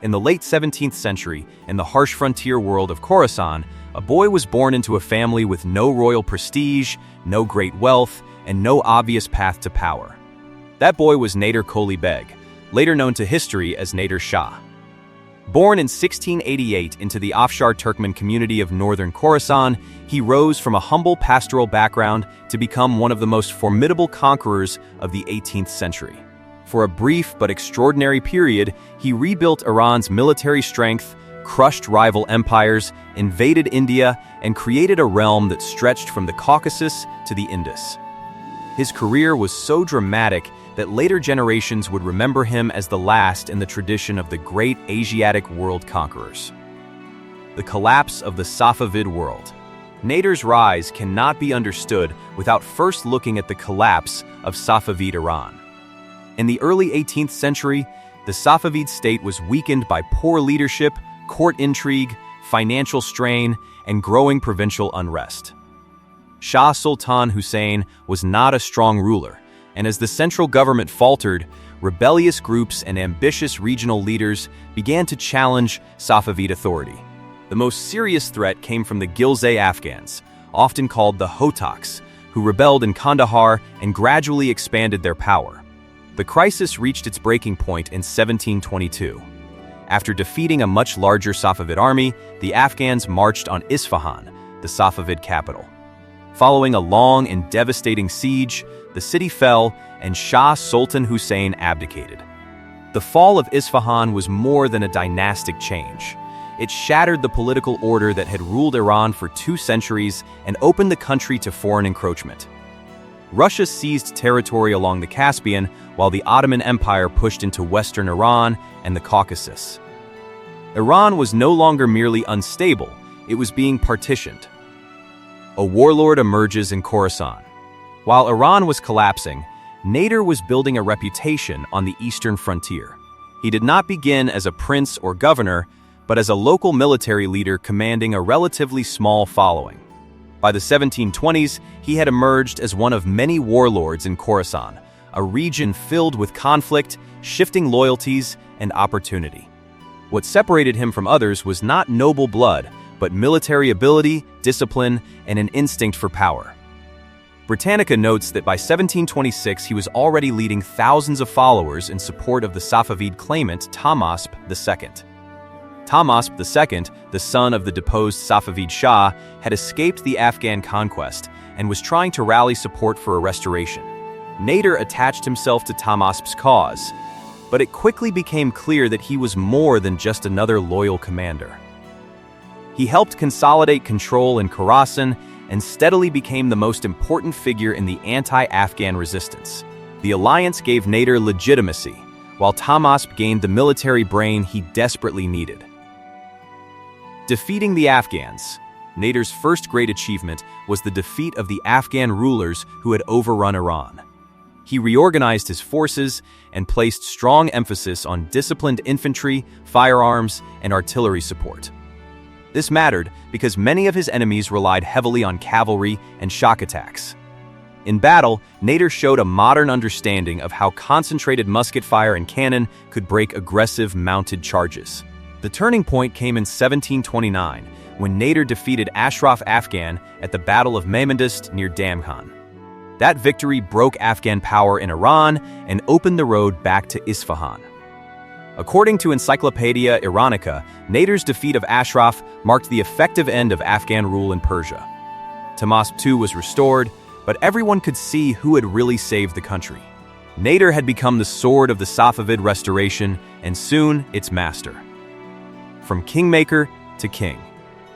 In the late 17th century, in the harsh frontier world of Khorasan, a boy was born into a family with no royal prestige, no great wealth, and no obvious path to power. That boy was Nader Koli Beg, later known to history as Nader Shah. Born in 1688 into the Afshar Turkmen community of northern Khorasan, he rose from a humble pastoral background to become one of the most formidable conquerors of the 18th century. For a brief but extraordinary period, he rebuilt Iran's military strength, crushed rival empires, invaded India, and created a realm that stretched from the Caucasus to the Indus. His career was so dramatic that later generations would remember him as the last in the tradition of the great Asiatic world conquerors. The collapse of the Safavid world. Nader's rise cannot be understood without first looking at the collapse of Safavid Iran. In the early 18th century, the Safavid state was weakened by poor leadership, court intrigue, financial strain, and growing provincial unrest. Shah Sultan Hussein was not a strong ruler, and as the central government faltered, rebellious groups and ambitious regional leaders began to challenge Safavid authority. The most serious threat came from the Gilzay Afghans, often called the Hotaks, who rebelled in Kandahar and gradually expanded their power. The crisis reached its breaking point in 1722. After defeating a much larger Safavid army, the Afghans marched on Isfahan, the Safavid capital. Following a long and devastating siege, the city fell and Shah Sultan Hussein abdicated. The fall of Isfahan was more than a dynastic change. It shattered the political order that had ruled Iran for 2 centuries and opened the country to foreign encroachment. Russia seized territory along the Caspian, while the Ottoman Empire pushed into western Iran and the Caucasus. Iran was no longer merely unstable, it was being partitioned. A warlord emerges in Khorasan. While Iran was collapsing, Nader was building a reputation on the eastern frontier. He did not begin as a prince or governor, but as a local military leader commanding a relatively small following. By the 1720s, he had emerged as one of many warlords in Khorasan, a region filled with conflict, shifting loyalties, and opportunity. What separated him from others was not noble blood, but military ability, discipline, and an instinct for power. Britannica notes that by 1726 he was already leading thousands of followers in support of the Safavid claimant Tahmasp II. Tahmasp II, the son of the deposed Safavid Shah, had escaped the Afghan conquest and was trying to rally support for a restoration. Nader attached himself to Tahmasp's cause, but it quickly became clear that he was more than just another loyal commander. He helped consolidate control in Khorasan and steadily became the most important figure in the anti-Afghan resistance. The alliance gave Nader legitimacy, while Tahmasp gained the military brain he desperately needed. Defeating the Afghans. Nader's first great achievement was the defeat of the Afghan rulers who had overrun Iran. He reorganized his forces and placed strong emphasis on disciplined infantry, firearms, and artillery support. This mattered because many of his enemies relied heavily on cavalry and shock attacks. In battle, Nader showed a modern understanding of how concentrated musket fire and cannon could break aggressive mounted charges. The turning point came in 1729, when Nader defeated Ashraf Afghan at the Battle of Maimandist near Damghan. That victory broke Afghan power in Iran and opened the road back to Isfahan. According to Encyclopedia Iranica, Nader's defeat of Ashraf marked the effective end of Afghan rule in Persia. Tahmasp II was restored, but everyone could see who had really saved the country. Nader had become the sword of the Safavid restoration, and soon its master. From kingmaker to king.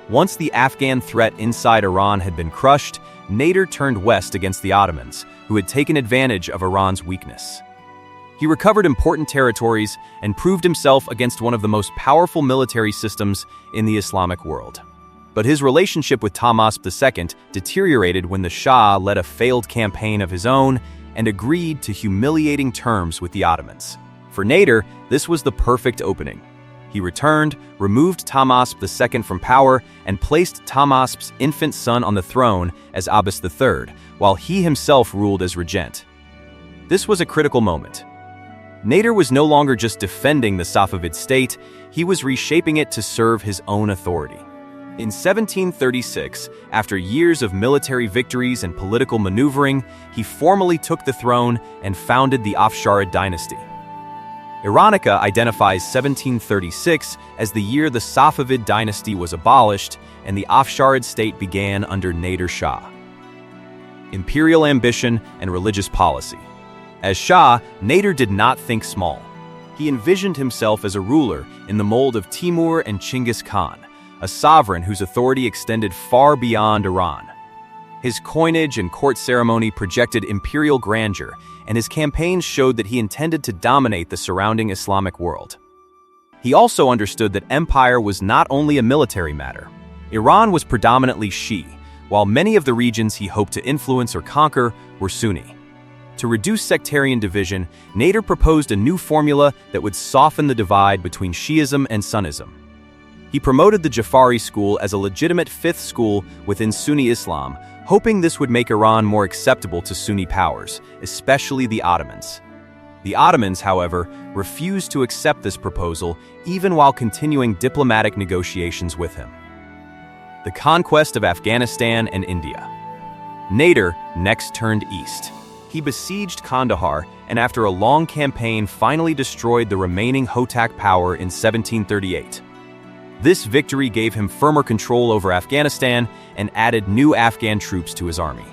Once the Afghan threat inside Iran had been crushed, Nader turned west against the Ottomans, who had taken advantage of Iran's weakness. He recovered important territories and proved himself against one of the most powerful military systems in the Islamic world. But his relationship with Tahmasp II deteriorated when the Shah led a failed campaign of his own and agreed to humiliating terms with the Ottomans. For Nader, this was the perfect opening. He returned, removed Tahmasp II from power, and placed Tahmasp's infant son on the throne as Abbas III, while he himself ruled as regent. This was a critical moment. Nader was no longer just defending the Safavid state, he was reshaping it to serve his own authority. In 1736, after years of military victories and political maneuvering, he formally took the throne and founded the Afsharid dynasty. Iranica identifies 1736 as the year the Safavid dynasty was abolished and the Afsharid state began under Nader Shah. Imperial ambition and religious policy. As Shah, Nader did not think small. He envisioned himself as a ruler in the mold of Timur and Chinggis Khan, a sovereign whose authority extended far beyond Iran. His coinage and court ceremony projected imperial grandeur, and his campaigns showed that he intended to dominate the surrounding Islamic world. He also understood that empire was not only a military matter. Iran was predominantly Shia, while many of the regions he hoped to influence or conquer were Sunni. To reduce sectarian division, Nader proposed a new formula that would soften the divide between Shi'ism and Sunnism. He promoted the Jafari school as a legitimate fifth school within Sunni Islam, hoping this would make Iran more acceptable to Sunni powers, especially the Ottomans. The Ottomans, however, refused to accept this proposal even while continuing diplomatic negotiations with him. The conquest of Afghanistan and India. Nader next turned east. He besieged Kandahar and after a long campaign finally destroyed the remaining Hotak power in 1738. This victory gave him firmer control over Afghanistan and added new Afghan troops to his army.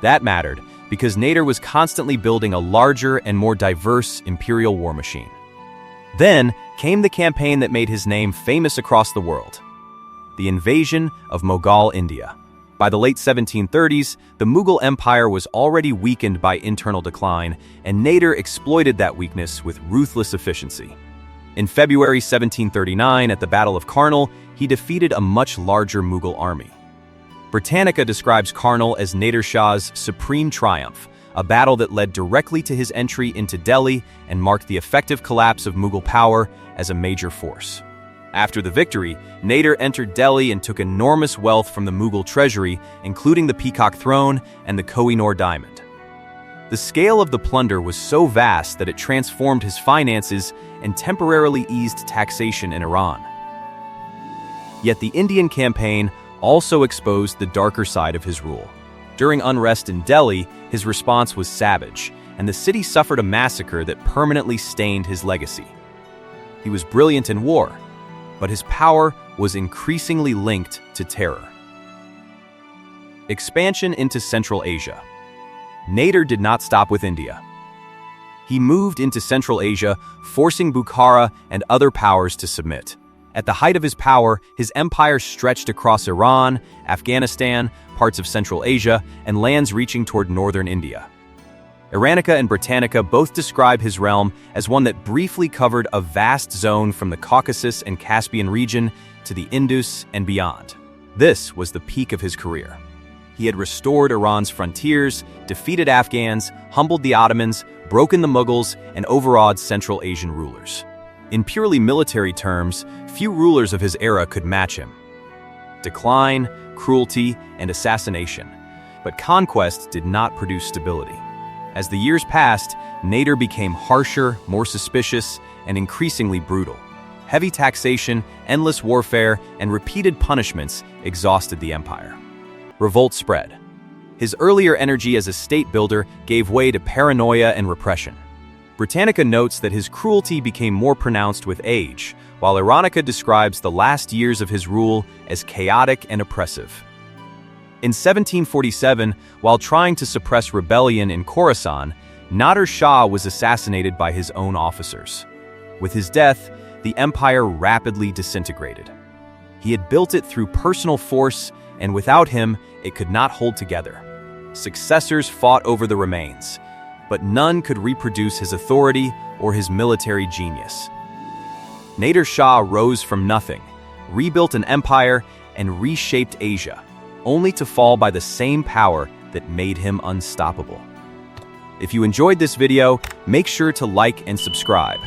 That mattered because Nader was constantly building a larger and more diverse imperial war machine. Then came the campaign that made his name famous across the world: the invasion of Mughal India. By the late 1730s, the Mughal Empire was already weakened by internal decline, and Nader exploited that weakness with ruthless efficiency. In February 1739, at the Battle of Karnal, he defeated a much larger Mughal army. Britannica describes Karnal as Nader Shah's supreme triumph, a battle that led directly to his entry into Delhi and marked the effective collapse of Mughal power as a major force. After the victory, Nader entered Delhi and took enormous wealth from the Mughal treasury, including the Peacock Throne and the Koh-i-Noor diamond. The scale of the plunder was so vast that it transformed his finances and temporarily eased taxation in Iran. Yet the Indian campaign also exposed the darker side of his rule. During unrest in Delhi, his response was savage, and the city suffered a massacre that permanently stained his legacy. He was brilliant in war, but his power was increasingly linked to terror. Expansion into Central Asia. Nader did not stop with India. He moved into Central Asia, forcing Bukhara and other powers to submit. At the height of his power, his empire stretched across Iran, Afghanistan, parts of Central Asia, and lands reaching toward northern India. Iranica and Britannica both describe his realm as one that briefly covered a vast zone from the Caucasus and Caspian region to the Indus and beyond. This was the peak of his career. He had restored Iran's frontiers, defeated Afghans, humbled the Ottomans, broken the Mughals, and overawed Central Asian rulers. In purely military terms, few rulers of his era could match him. Decline, cruelty, and assassination. But conquest did not produce stability. As the years passed, Nader became harsher, more suspicious, and increasingly brutal. Heavy taxation, endless warfare, and repeated punishments exhausted the empire. Revolt spread. His earlier energy as a state builder gave way to paranoia and repression. Britannica notes that his cruelty became more pronounced with age, while Iranica describes the last years of his rule as chaotic and oppressive. In 1747, while trying to suppress rebellion in Khorasan, Nader Shah was assassinated by his own officers. With his death, the empire rapidly disintegrated. He had built it through personal force, and without him, it could not hold together. Successors fought over the remains, but none could reproduce his authority or his military genius. Nader Shah rose from nothing, rebuilt an empire, and reshaped Asia, only to fall by the same power that made him unstoppable. If you enjoyed this video, make sure to like and subscribe.